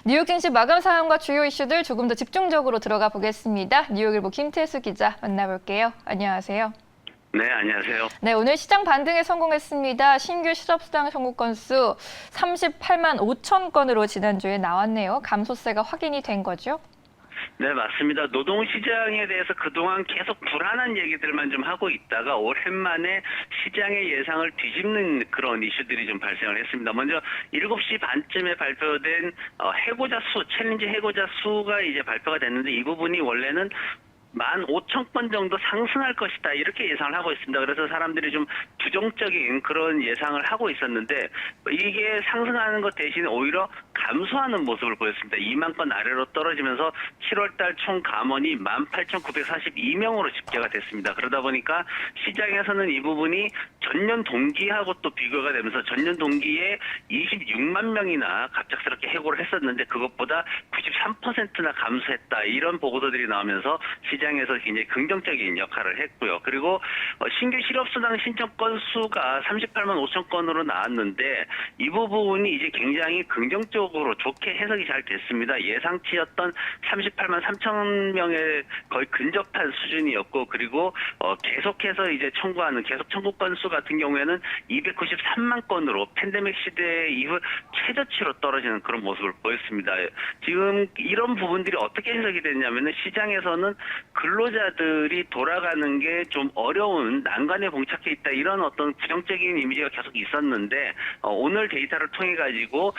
뉴욕 증시 마감 상황과 주요 이슈들 조금 더 집중적으로 들어가 보겠습니다. 뉴욕일보 김태수 기자 만나볼게요. 안녕하세요. 네, 안녕하세요. 네, 오늘 시장 반등에 성공했습니다. 신규 실업수당 청구 건수 38만 5천 건으로 지난주에 나왔네요. 감소세가 확인이 된 거죠? 네, 맞습니다. 노동시장에 대해서 그동안 계속 불안한 얘기들만 좀 하고 있다가 오랜만에 시장의 예상을 뒤집는 그런 이슈들이 좀 발생을 했습니다. 먼저 7시 반쯤에 발표된 해고자 수, 챌린지 해고자 수가 이제 발표가 됐는데 이 부분이 원래는 15,000건 정도 상승할 것이다 이렇게 예상을 하고 있습니다. 그래서 사람들이 좀 부정적인 그런 예상을 하고 있었는데 이게 상승하는 것 대신 오히려 감소하는 모습을 보였습니다. 2만 건 아래로 떨어지면서 7월달 총 감원이 18,942명으로 집계가 됐습니다. 그러다 보니까 시장에서는 이 부분이 전년 동기하고 또 비교가 되면서 전년 동기에 26만 명이나 갑작스럽게 해고를 했었는데 그것보다 93%나 감소했다 이런 보고서들이 나오면서 시장에서 굉장히 긍정적인 역할을 했고요. 그리고 신규 실업수당 신청 건 수가 38만 5천 건으로 나왔는데 이 부분이 이제 굉장히 긍정적으로 좋게 해석이 잘 됐습니다. 예상치였던 38만 3천 명에 거의 근접한 수준이었고 그리고 계속해서 이제 청구하는 계속 청구 건수 같은 경우에는 293만 건으로 팬데믹 시대 이후 최저치로 떨어지는 그런 모습을 보였습니다. 지금 이런 부분들이 어떻게 해석이 됐냐면은 시장에서는 근로자들이 돌아가는 게 좀 어려운 난관에 봉착해 있다 이런 어떤 부정적인 이미지가 계속 있었는데 오늘 데이터를 통해 가지고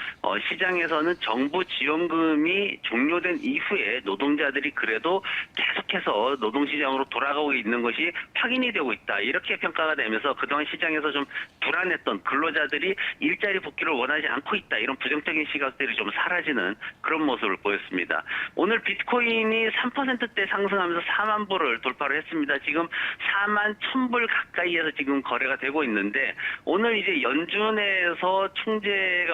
시장에서는 정부 지원금이 종료된 이후에 노동자들이 그래도 계속해서 노동시장으로 돌아가고 있는 것이 확인이 되고 있다 이렇게 평가가 되면서 그동안 시장에서 좀 불안했던 근로자들이 일자리 복귀를 원하지 않고 있다 이런 부정적인 시각들이 좀 사라지는 그런 모습을 보였습니다. 오늘 비트코인이 3%대 상승하면서 4만 불을 돌파를 했습니다. 지금 4만 1,000불 가까이에서 지금 거래가 되고 있는데 오늘 이제 연준에서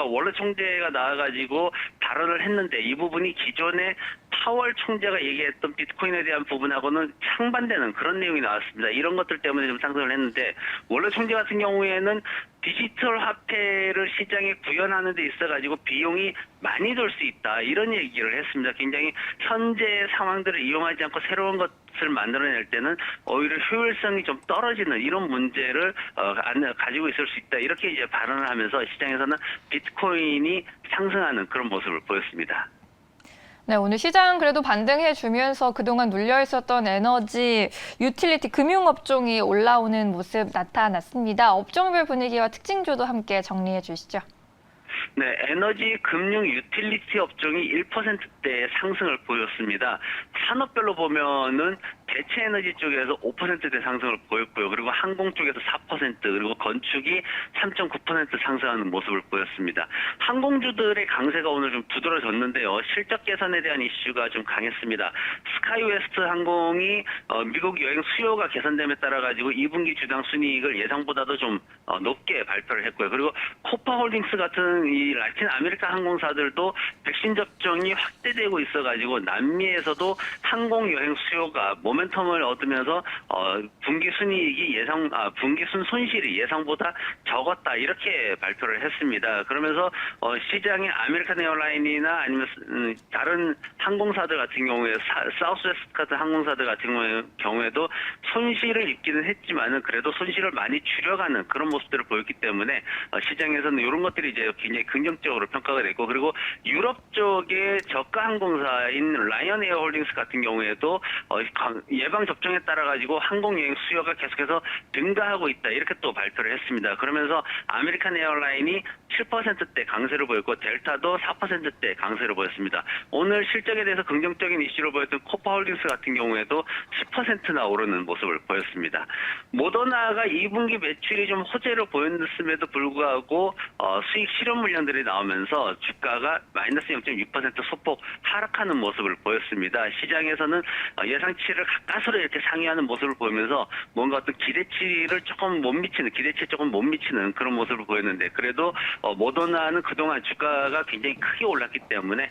원로 총재가 나와가지고 발언을 했는데 이 부분이 기존에 파월 총재가 얘기했던 비트코인에 대한 부분하고는 상반되는 그런 내용이 나왔습니다. 이런 것들 때문에 좀 상승을 했는데 원로 총재 같은 경우에는 디지털 화폐를 시장에 구현하는 데 있어가지고 비용이 많이 들 수 있다 이런 얘기를 했습니다. 굉장히 현재 상황들을 이용하지 않고 새로운 것을 만들어낼 때는 오히려 효율성이 좀 떨어지는 이런 문제를 가지고 있을 수 있다 이렇게 이제 발언을 하면서 시장에서는 비트코인이 상승하는 그런 모습을 보였습니다. 네, 오늘 시장 그래도 반등해주면서 그동안 눌려있었던 에너지, 유틸리티, 금융업종이 올라오는 모습 나타났습니다. 업종별 분위기와 특징주도 함께 정리해 주시죠. 네, 에너지, 금융, 유틸리티 업종이 1%대 상승을 보였습니다. 산업별로 보면은 대체 에너지 쪽에서 5%대 상승을 보였고요. 그리고 항공 쪽에서 4%, 그리고 건축이 3.9% 상승하는 모습을 보였습니다. 항공주들의 강세가 오늘 좀 두드러졌는데요. 실적 개선에 대한 이슈가 좀 강했습니다. 스카이웨스트 항공이 미국 여행 수요가 개선됨에 따라 가지고 2분기 주당 순이익을 예상보다도 좀 높게 발표를 했고요. 그리고 코파홀딩스 같은 이 라틴 아메리카 항공사들도 백신 접종이 확대되고 있어가지고 남미에서도 항공 여행 수요가 모멘텀을 얻으면서 분기 순이익이 분기 손실이 예상보다 적었다 이렇게 발표를 했습니다. 그러면서 시장의 아메리칸 에어라인이나 아니면 다른 항공사들 같은 경우에 사우스웨스트 같은 항공사들 같은 경우에도 손실을 입기는 했지만은 그래도 손실을 많이 줄여가는 그런 모습들을 보였기 때문에 시장에서는 이런 것들이 이제 굉장히 긍정적으로 평가가 됐고 그리고 유럽 쪽의 저가 항공사인 라이언 에어 홀딩스 같은 경우에도 예방 접종에 따라 가지고 항공 여행 수요가 계속해서 증가하고 있다 이렇게 또 발표를 했습니다. 그러면서 아메리칸 에어라인이 7%대 강세를 보였고 델타도 4%대 강세를 보였습니다. 오늘 실적에 대해서 긍정적인 이슈로 보였던 코파홀딩스 같은 경우에도 10%나 오르는 모습을 보였습니다. 모더나가 2분기 매출이 좀 호재로 보였음에도 불구하고 수익 실현 물량들이 나오면서 주가가 마이너스 0.6% 소폭 하락하는 모습을 보였습니다. 시장에서는 예상치를 가까스로 이렇게 상회하는 모습을 보이면서 뭔가 어떤 기대치에 조금 못 미치는 그런 모습을 보였는데 그래도 모더나는 그동안 주가가 굉장히 크게 올랐기 때문에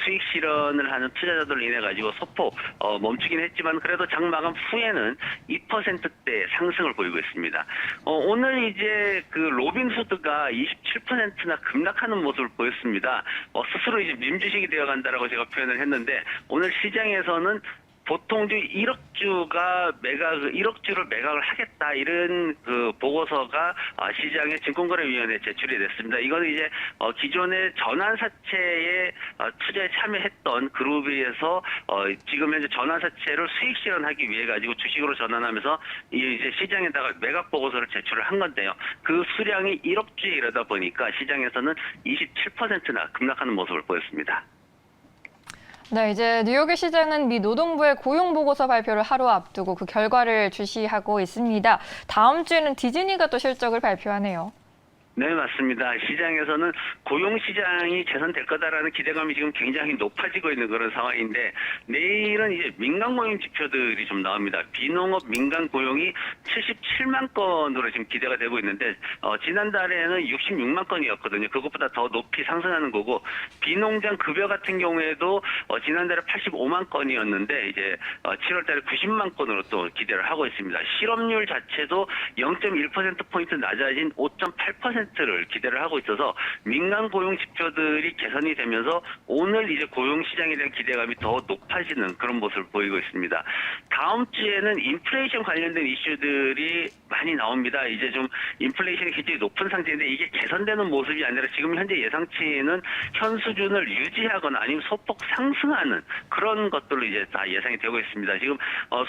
수익 실현을 하는 투자자들로 인해 가지고 소폭 멈추긴 했지만 그래도 장 마감 후에는 2%대 상승을 보이고 있습니다. 오늘 이제 그 로빈후드가 27%나 급락하는 모습을 보였습니다. 스스로 이제 민주식이 되어간다라고 제가 표현을 했는데 오늘 시장에서는 보통주 1억주가 1억주를 매각을 하겠다 이런 그 보고서가 시장의 증권거래위원회에 제출이 됐습니다. 이거는 이제 기존의 전환사채에 투자에 참여했던 그룹에서 지금 현재 전환사채를 수익 실현하기 위해 가지고 주식으로 전환하면서 이제 시장에다가 매각 보고서를 제출을 한 건데요. 그 수량이 1억주에 이르다 보니까 시장에서는 27%나 급락하는 모습을 보였습니다. 네, 이제 뉴욕의 시장은 미 노동부의 고용보고서 발표를 하루 앞두고 그 결과를 주시하고 있습니다. 다음 주에는 디즈니가 또 실적을 발표하네요. 네, 맞습니다. 시장에서는 고용시장이 개선될 거다라는 기대감이 지금 굉장히 높아지고 있는 그런 상황인데 내일은 이제 민간 고용 지표들이 좀 나옵니다. 비농업 민간 고용이 77만 건으로 지금 기대가 되고 있는데 지난달에는 66만 건이었거든요. 그것보다 더 높이 상승하는 거고 비농장 급여 같은 경우에도 지난달에 85만 건이었는데 이제 7월달에 90만 건으로 또 기대를 하고 있습니다. 실업률 자체도 0.1%포인트 낮아진 5.8%를 기대를 하고 있어서 민간 고용 지표들이 개선이 되면서 오늘 이제 고용 시장에 대한 기대감이 더 높아지는 그런 모습을 보이고 있습니다. 다음 주에는 인플레이션 관련된 이슈들이 많이 나옵니다. 이제 좀 인플레이션이 굉장히 높은 상태인데 이게 개선되는 모습이 아니라 지금 현재 예상치는 현 수준을 유지하거나 아니면 소폭 상승하는 그런 것들로 이제 다 예상이 되고 있습니다. 지금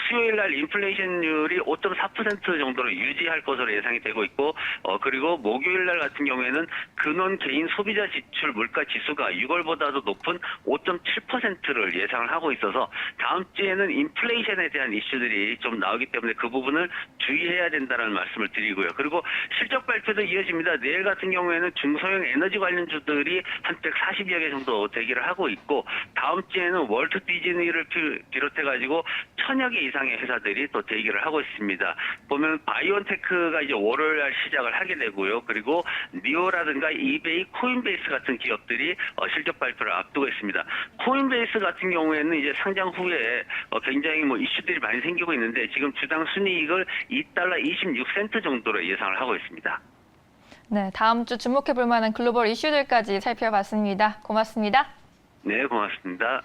수요일 날 인플레이션율이 5.4% 정도로 유지할 것으로 예상이 되고 있고 그리고 목요일 날 같은 경우에는 근원 개인 소비자 지출 물가 지수가 6월보다도 높은 5.7%를 예상을 하고 있어서 다음 주에는 인플레이션에 대한 이슈들이 좀 나오기 때문에 그 부분을 주의해야 된다는 말씀을 드리고요. 그리고 실적 발표도 이어집니다. 내일 같은 경우에는 중소형 에너지 관련주들이 한 140여 개 정도 대기를 하고 있고 다음 주에는 월트 디즈니를 비롯해가지고 1000여 개 이상의 회사들이 또 대기를 하고 있습니다. 보면 바이온테크가 이제 월요일 날 시작을 하게 되고요. 그리고 니오라든가 이베이, 코인베이스 같은 기업들이 실적 발표를 앞두고 있습니다. 코인베이스 같은 경우에는 이제 상장 후에 굉장히 이슈들이 많이 생기고 있는데 지금 주당 순이익을 2달러 26센트 정도로 예상을 하고 있습니다. 네, 다음 주 주목해 볼 만한 글로벌 이슈들까지 살펴봤습니다. 고맙습니다. 네, 고맙습니다.